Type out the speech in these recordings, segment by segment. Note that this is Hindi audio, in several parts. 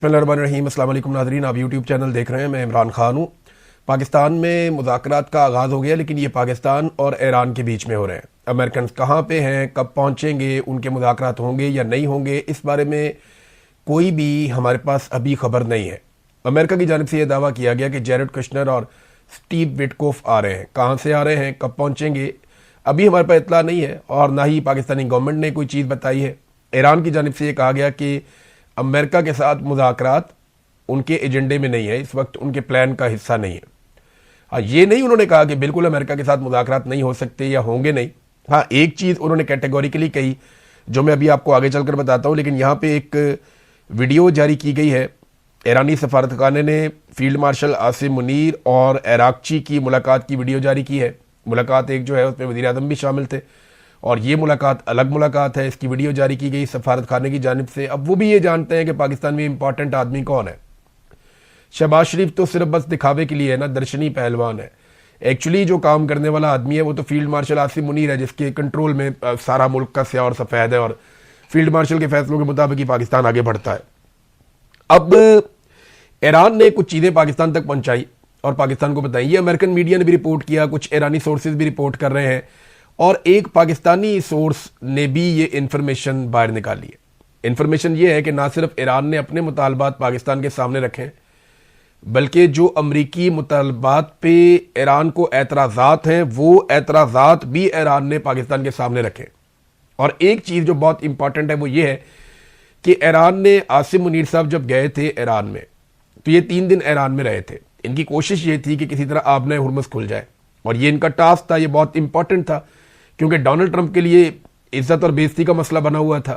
बिस्मिल्लाहिर्रहमानिर्रहीम। अस्सलाम वालेकुम नाज़रीन, आप यूट्यूब चैनल देख रहे हैं। मैं इमरान खान हूँ। पाकिस्तान में मुज़ाकरात का आगाज़ हो गया, लेकिन ये पाकिस्तान और ईरान के बीच में हो रहे हैं। अमेरिकन कहाँ पे हैं, कब पहुँचेंगे, उनके मुज़ाकरात होंगे या नहीं होंगे, इस बारे में कोई भी हमारे पास अभी खबर नहीं है। अमेरिका की जानिब से यह दावा किया गया कि जैरेड कुशनर और स्टीव विटकोफ आ रहे हैं। कहाँ से आ रहे हैं, कब पहुँचेंगे, अभी हमारे पास इतला नहीं है, और ना ही पाकिस्तानी गवर्नमेंट ने कोई चीज़ बताई है। ईरान की जानिब से ये कहा गया कि अमेरिका के साथ मुज़ाकरात उनके एजेंडे में नहीं है, इस वक्त उनके प्लान का हिस्सा नहीं है। हाँ, ये नहीं उन्होंने कहा कि बिल्कुल अमेरिका के साथ मुज़ाकरात नहीं हो सकते या होंगे नहीं। हाँ, एक चीज़ उन्होंने कैटेगोरिकली कही जो मैं अभी आपको आगे चलकर बताता हूँ, लेकिन यहाँ पे एक वीडियो जारी की गई है। ईरानी सफारतखाने ने फील्ड मार्शल आसिम मुनीर और अरागची की मुलाकात की वीडियो जारी की है। मुलाकात एक जो है उसमें वज़ीर आज़म भी शामिल थे, और ये मुलाकात अलग मुलाकात है। इसकी वीडियो जारी की गई सफारत खाने की जानिब से। अब वो भी ये जानते हैं कि पाकिस्तान में इंपॉर्टेंट आदमी कौन है। शहबाज शरीफ तो सिर्फ बस दिखावे के लिए है ना, दर्शनी पहलवान है। एक्चुअली जो काम करने वाला आदमी है वो तो फील्ड मार्शल आसिम मुनीर है, जिसके कंट्रोल में सारा मुल्क का स्याह और सफ़ेद है, और फील्ड मार्शल के फैसलों के मुताबिक ही पाकिस्तान आगे बढ़ता है। अब ईरान ने कुछ चीज़ें पाकिस्तान तक पहुँचाई और पाकिस्तान को बताई। ये अमेरिकन मीडिया ने भी रिपोर्ट किया, कुछ ईरानी सोर्सेज भी रिपोर्ट कर रहे हैं, और एक पाकिस्तानी सोर्स ने भी ये इन्फॉर्मेशन बाहर निकाली है। इन्फॉर्मेशन ये है कि ना सिर्फ ईरान ने अपने मुतालबात पाकिस्तान के सामने रखे हैं, बल्कि जो अमरीकी मुतालबात पे ईरान को एतराज़ात हैं, वो एतराज़ात भी ईरान ने पाकिस्तान के सामने रखे। और एक चीज़ जो बहुत इंपॉर्टेंट है वो ये है कि ईरान ने आसिम मुनीर साहब जब गए थे ईरान में, तो ये 3 दिन ईरान में रहे थे। इनकी कोशिश ये थी कि किसी तरह आबने हुर्मुज़ खुल जाए, और ये इनका टास्क था। ये बहुत इंपॉर्टेंट था क्योंकि डोनाल्ड ट्रंप के लिए इज्जत और बेइज्जती का मसला बना हुआ था।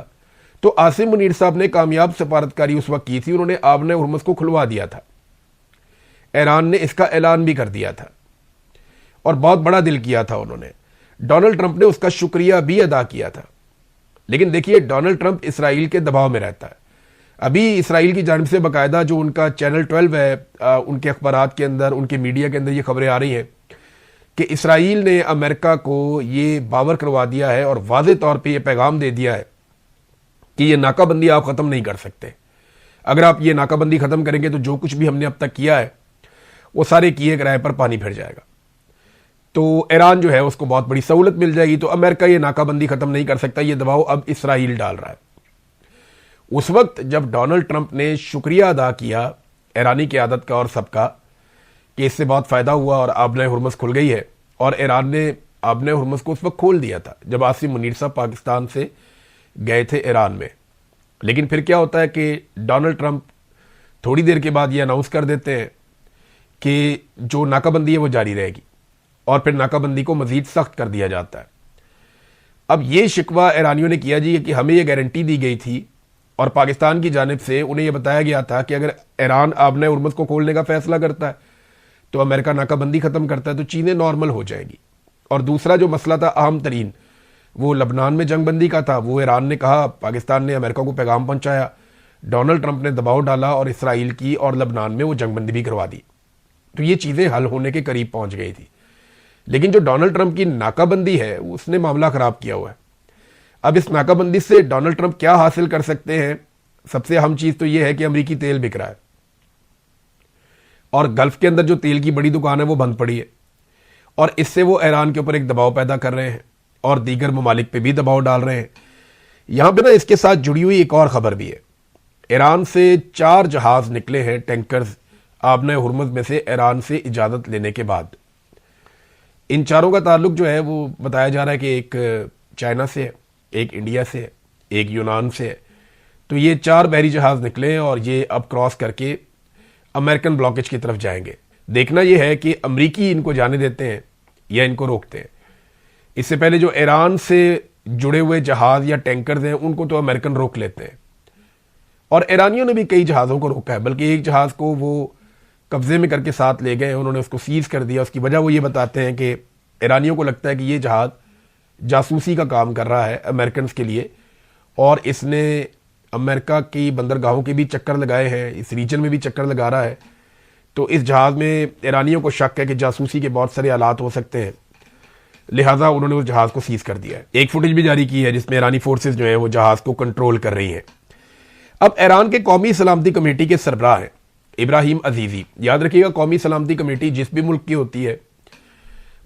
तो आसिम मुनीर साहब ने कामयाब सफारतकारी उस वक्त की थी, उन्होंने आबने हुर्मुज़ को खुलवा दिया था। ईरान ने इसका ऐलान भी कर दिया था और बहुत बड़ा दिल किया था उन्होंने। डोनाल्ड ट्रंप ने उसका शुक्रिया भी अदा किया था। लेकिन देखिए, डोनाल्ड ट्रंप इसराइल के दबाव में रहता है। अभी इसराइल की जानिब से बाकायदा जो उनका चैनल 12 है, उनके अखबारात के अंदर, उनके मीडिया के अंदर ये खबरें आ रही हैं कि इसराइल ने अमेरिका को ये बावर करवा दिया है और वाज़े तौर पे ये पैगाम दे दिया है कि ये नाकाबंदी आप ख़त्म नहीं कर सकते। अगर आप ये नाकाबंदी ख़त्म करेंगे तो जो कुछ भी हमने अब तक किया है वो सारे किए किराए पर पानी फिर जाएगा। तो ईरान जो है उसको बहुत बड़ी सहूलत मिल जाएगी। तो अमेरिका ये नाकाबंदी ख़त्म नहीं कर सकता, ये दबाव अब इसराइल डाल रहा है। उस वक्त जब डोनाल्ड ट्रंप ने शुक्रिया अदा किया ईरानी क़यादत का और सबका कि इससे बहुत फ़ायदा हुआ और आबने हुर्मुज़ खुल गई है, और ईरान ने आबने हुर्मुज़ को उस वक्त खोल दिया था जब आसिम मुनीर साहब पाकिस्तान से गए थे ईरान में। लेकिन फिर क्या होता है कि डोनाल्ड ट्रंप थोड़ी देर के बाद ये अनाउंस कर देते हैं कि जो नाकाबंदी है वो जारी रहेगी, और फिर नाकाबंदी को मज़ीद सख्त कर दिया जाता है। अब ये शिकवा ईरानियों ने किया जी कि हमें ये गारंटी दी गई थी और पाकिस्तान की जानिब से उन्हें यह बताया गया था कि अगर ईरान आबने हुर्मुज़ को खोलने का फैसला करता है तो अमेरिका नाकाबंदी ख़त्म करता है तो चीज़ें नॉर्मल हो जाएगी। और दूसरा जो मसला था अहम तरीन, वो लबनान में जंगबंदी का था। वो ईरान ने कहा, पाकिस्तान ने अमेरिका को पैगाम पहुंचाया, डोनाल्ड ट्रंप ने दबाव डाला और इसराइल की और लबनान में वो जंगबंदी भी करवा दी। तो ये चीज़ें हल होने के करीब पहुंच गई थी। लेकिन जो डोनाल्ड ट्रंप की नाकाबंदी है उसने मामला ख़राब किया हुआ है। अब इस नाकाबंदी से डोनाल्ड ट्रंप क्या हासिल कर सकते हैं? सबसे अहम चीज़ तो यह है कि अमरीकी तेल बिक रहा है, और गल्फ के अंदर जो तेल की बड़ी दुकान है वो बंद पड़ी है, और इससे वो ईरान के ऊपर एक दबाव पैदा कर रहे हैं और दीगर ममालिक पे भी दबाव डाल रहे हैं। यहाँ पे ना इसके साथ जुड़ी हुई एक और ख़बर भी है। ईरान से 4 जहाज़ निकले हैं, टैंकर्स, आबने हुर्मुज़ में से ईरान से इजाज़त लेने के बाद। इन चारों का ताल्लुक जो है वो बताया जा रहा है कि एक चाइना से है, एक इंडिया से है, एक यूनान से है। तो ये 4 बहरी जहाज़ निकले हैं और ये अब क्रॉस करके अमेरिकन ब्लॉकेज की तरफ जाएंगे। देखना यह है कि अमरीकी इनको जाने देते हैं या इनको रोकते हैं। इससे पहले जो ईरान से जुड़े हुए जहाज़ या टैंकर्स हैं उनको तो अमेरिकन रोक लेते हैं, और ईरानियों ने भी कई जहाज़ों को रोका है, बल्कि एक जहाज़ को वो कब्जे में करके साथ ले गए, उन्होंने उसको सीज कर दिया। उसकी वजह वो ये बताते हैं कि ईरानियों को लगता है कि ये जहाज़ जासूसी का काम कर रहा है अमेरिकन के लिए, और इसने अमेरिका की बंदरगाहों के भी चक्कर लगाए हैं, इस रीजन में भी चक्कर लगा रहा है। तो इस जहाज़ में ईरानियों को शक है कि जासूसी के बहुत सारे हालात हो सकते हैं, लिहाजा उन्होंने उस जहाज़ को सीज कर दिया है। एक फुटेज भी जारी की है जिसमें ईरानी फोर्सेस जो है वो जहाज़ को कंट्रोल कर रही हैं। अब ईरान के कौमी सलामती कमेटी के सरबराह हैं इब्राहिम अजीजी। याद रखिएगा, कौमी सलामती कमेटी जिस भी मुल्क की होती है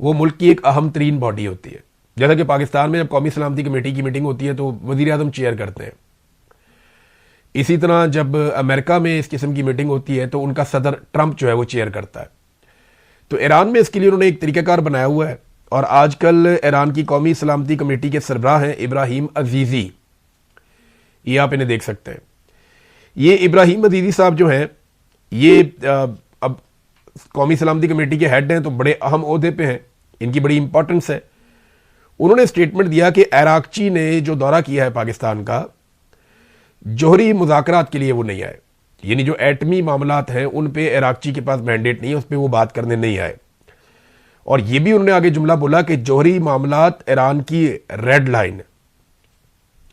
वो मुल्क की एक अहम तरीन बॉडी होती है। जैसा कि पाकिस्तान में जब कौमी सलामती कमेटी की मीटिंग होती है तो वजीर आजम चेयर करते हैं, इसी तरह जब अमेरिका में इस किस्म की मीटिंग होती है तो उनका सदर ट्रंप जो है वो चेयर करता है। तो ईरान में इसके लिए उन्होंने एक तरीकाकार बनाया हुआ है और आजकल ईरान की कौमी सलामती कमेटी के सरबराह हैं इब्राहिम अजीजी। ये आप इन्हें देख सकते हैं। ये इब्राहिम अजीजी साहब जो हैं ये अब कौमी सलामती कमेटी के हेड हैं, तो बड़े अहम ओहदे पे हैं, इनकी बड़ी इंपॉर्टेंस है। उन्होंने स्टेटमेंट दिया कि इराकची ने जो दौरा किया है पाकिस्तान का, जोहरी मुज़ाकरात के लिए वो नहीं आए, यानी जो एटमी मामलात हैं उन पे इराकची के पास मैंडेट नहीं है, उस पर वो बात करने नहीं आए। और ये भी उन्होंने आगे जुमला बोला कि जोहरी मामलात ईरान की रेड लाइन,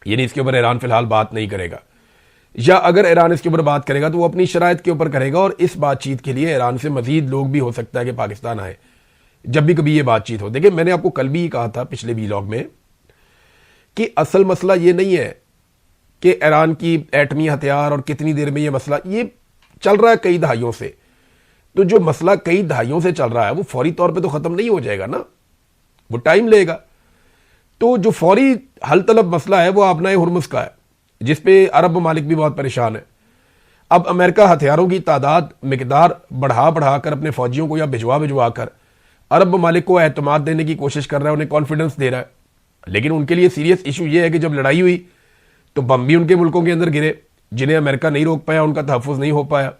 यानी इसके ऊपर ईरान फिलहाल बात नहीं करेगा, या अगर ईरान इसके ऊपर बात करेगा तो वो अपनी शराइत के ऊपर करेगा। और इस बातचीत के लिए ईरान से मजीद लोग भी हो सकता है कि पाकिस्तान आए जब भी कभी ये बातचीत हो। देखिए, मैंने आपको कल भी कहा था पिछले व्लॉग में कि असल मसला ये नहीं है कि ईरान की एटमी हथियार और कितनी देर में ये मसला, ये चल रहा है कई दहाइयों से। तो जो मसला कई दहाइयों से चल रहा है वो फौरी तौर पे तो ख़त्म नहीं हो जाएगा ना, वो टाइम लेगा। तो जो फौरी हल तलब मसला है वो आपना हुर्मुज़ का है, जिसपे अरब ममालिक भी बहुत परेशान है। अब अमेरिका हथियारों की तादाद मिकदार बढ़ा कर अपने फौजियों को या भिजवा कर अरब ममालिक को एतमाद देने की कोशिश कर रहा है, उन्हें कॉन्फिडेंस दे रहा है। लेकिन उनके लिए सीरियस इशू ये है कि जब लड़ाई हुई तो बम भी उनके मुल्कों के अंदर गिरे, जिन्हें अमेरिका नहीं रोक पाया, उनका तहफ़्फ़ुज़ नहीं हो पाया।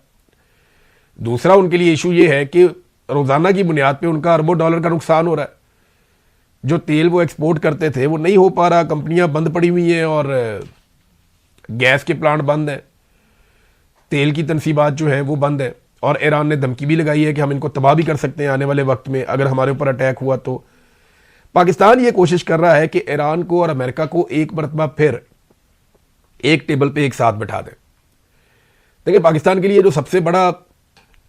दूसरा उनके लिए इशू ये है कि रोज़ाना की बुनियाद पे उनका अरबों डॉलर का नुकसान हो रहा है। जो तेल वो एक्सपोर्ट करते थे वो नहीं हो पा रहा, कंपनियां बंद पड़ी हुई हैं और गैस के प्लांट बंद हैं, तेल की तनसीबात जो है वो बंद है। और ईरान ने धमकी भी लगाई है कि हम इनको तबाह भी कर सकते हैं आने वाले वक्त में अगर हमारे ऊपर अटैक हुआ तो। पाकिस्तान ये कोशिश कर रहा है कि ईरान को और अमेरिका को एक मरतबा फिर एक टेबल पे एक साथ बैठा दें। देखिए, पाकिस्तान के लिए जो सबसे बड़ा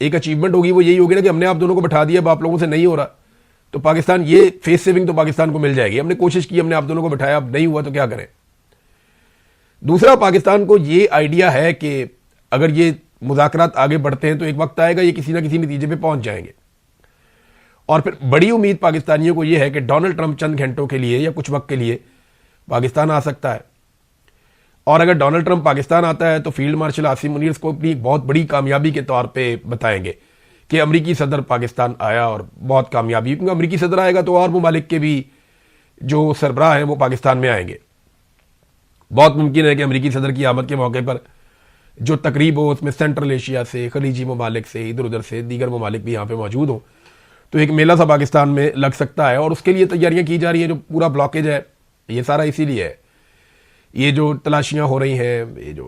एक अचीवमेंट होगी वो यही होगी ना कि हमने आप दोनों को बैठा दिया, अब आप लोगों से नहीं हो रहा, तो पाकिस्तान ये फेस सेविंग तो पाकिस्तान को मिल जाएगी। हमने कोशिश की, हमने आप दोनों को बैठाया, अब नहीं हुआ तो क्या करें। दूसरा, पाकिस्तान को ये आइडिया है कि अगर ये मुज़ाकरात आगे बढ़ते हैं तो एक वक्त आएगा ये किसी ना किसी नतीजे पे पहुंच जाएंगे। और फिर बड़ी उम्मीद पाकिस्तानियों को यह है कि डोनाल्ड ट्रंप चंद घंटों के लिए या कुछ वक्त के लिए पाकिस्तान आ सकता है। और अगर डोनाल्ड ट्रंप पाकिस्तान आता है तो फील्ड मार्शल आसिम मुनीर को अपनी एक बहुत बड़ी कामयाबी के तौर पे बताएंगे कि अमरीकी सदर पाकिस्तान आया और बहुत कामयाबी। क्योंकि अमरीकी सदर आएगा तो और ममालिक के भी जो सरबराह हैं वो पाकिस्तान में आएंगे। बहुत मुमकिन है कि अमरीकी सदर की आमद के मौके पर जो तकरीब हो उसमें सेंट्रल एशिया से, खलीजी ममालिक से, इधर उधर से दीगर ममालिक भी यहाँ पे मौजूद हो, तो एक मेला सा पाकिस्तान में लग सकता है। और उसके लिए तैयारियां की जा रही हैं। जो पूरा ब्लॉकेज है ये सारा इसीलिए है। ये जो तलाशियां हो रही हैं, ये जो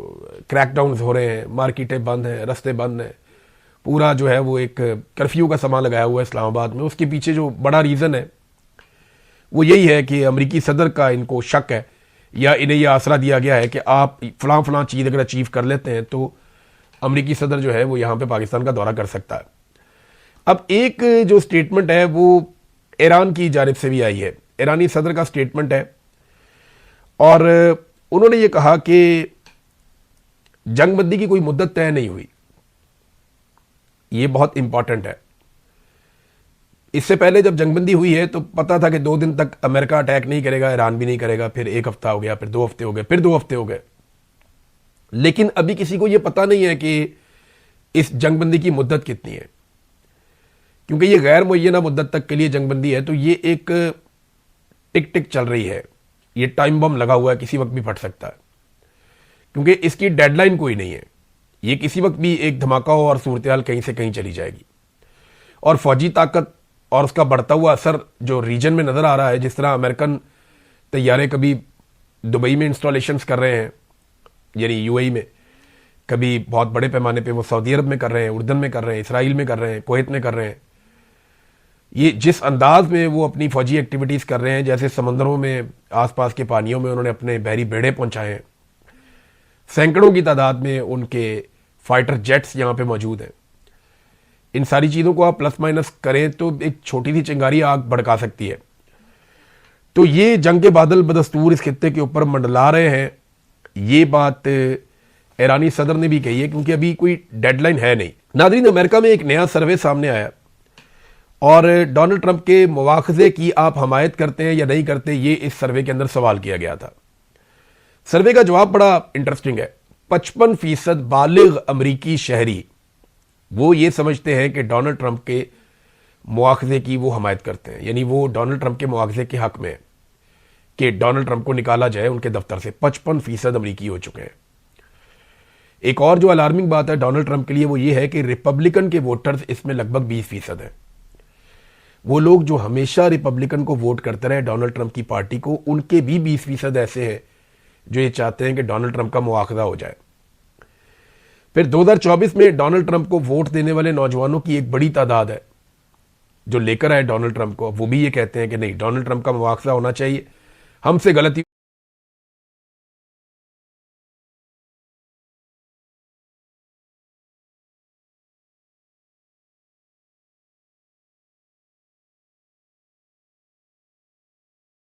क्रैकडाउन हो रहे हैं, मार्केटें बंद हैं, रास्ते बंद हैं, पूरा जो है वो एक कर्फ्यू का सामान लगाया हुआ है इस्लामाबाद में। उसके पीछे जो बड़ा रीज़न है वो यही है कि अमरीकी सदर का इनको शक है या इन्हें यह आसरा दिया गया है कि आप फलां चीज़ अगर अचीव कर लेते हैं तो अमरीकी सदर जो है वो यहाँ पे पाकिस्तान का दौरा कर सकता है। अब एक जो स्टेटमेंट है वो ईरान की जानिब से भी आई है, ईरानी सदर का स्टेटमेंट है और उन्होंने ये कहा कि जंगबंदी की कोई मुद्दत तय नहीं हुई। ये बहुत इंपॉर्टेंट है। इससे पहले जब जंगबंदी हुई है तो पता था कि 2 दिन तक अमेरिका अटैक नहीं करेगा, ईरान भी नहीं करेगा, फिर 1 हफ्ता हो गया, फिर 2 हफ्ते हो गए, फिर 2 हफ्ते हो गए। लेकिन अभी किसी को यह पता नहीं है कि इस जंगबंदी की मुद्दत कितनी है, क्योंकि ये गैर मुय्यना मुद्दत तक के लिए जंगबंदी है। तो ये एक टिक टिक चल रही है, ये टाइम बम लगा हुआ है, किसी वक्त भी फट सकता है, क्योंकि इसकी डेडलाइन कोई नहीं है। ये किसी वक्त भी एक धमाका हो और सूरत हाल कहीं से कहीं चली जाएगी। और फौजी ताकत और उसका बढ़ता हुआ असर जो रीजन में नजर आ रहा है, जिस तरह अमेरिकन तैयारे कभी दुबई में इंस्टॉलेशंस कर रहे हैं, यानी यूएई में, कभी बहुत बड़े पैमाने पे वो सऊदी अरब में कर रहे हैं, उर्दन में कर रहे हैं, इसराइल में कर रहे हैं, कुवैत में कर रहे हैं। ये जिस अंदाज में वो अपनी फौजी एक्टिविटीज़ कर रहे हैं, जैसे समंदरों में आसपास के पानियों में उन्होंने अपने बहरी बेड़े पहुंचाए हैं, सैकड़ों की तादाद में उनके फाइटर जेट्स यहाँ पे मौजूद हैं। इन सारी चीज़ों को आप प्लस माइनस करें तो एक छोटी सी चिंगारी आग भड़का सकती है। तो ये जंग के बादल बदस्तूर इस खित्ते के ऊपर मंडला रहे हैं। ये बात ईरानी सदर ने भी कही है, क्योंकि अभी कोई डेडलाइन है नहीं। नादरीन, अमेरिका में एक नया सर्वे सामने आया और डोनाल्ड ट्रंप के मुआखजे की आप हमायत करते हैं या नहीं करते, ये इस सर्वे के अंदर सवाल किया गया था। सर्वे का जवाब बड़ा इंटरेस्टिंग है। 55% बालिग अमरीकी शहरी वो ये समझते हैं कि डोनाल्ड ट्रंप के मुआखजे की वो हमायत करते हैं, यानी वो डोनाल्ड ट्रंप के मुआखजे के हक में है कि डोनाल्ड ट्रंप को निकाला जाए उनके दफ्तर से। 55% अमरीकी हो चुके हैं। एक और जो अलार्मिंग बात है डोनाल्ड ट्रंप के लिए वो ये है कि रिपब्लिकन के वोटर्स इसमें लगभग 20% हैं। वो लोग जो हमेशा रिपब्लिकन को वोट करते रहे, डोनाल्ड ट्रंप की पार्टी को, उनके भी 20% ऐसे हैं जो ये चाहते हैं कि डोनाल्ड ट्रंप का मुआखजा हो जाए। फिर 2024 में डोनाल्ड ट्रंप को वोट देने वाले नौजवानों की एक बड़ी तादाद है जो लेकर आए डोनाल्ड ट्रंप को। वो भी ये कहते हैं कि नहीं, डोनाल्ड ट्रंप का मुआवजा होना चाहिए, हमसे गलती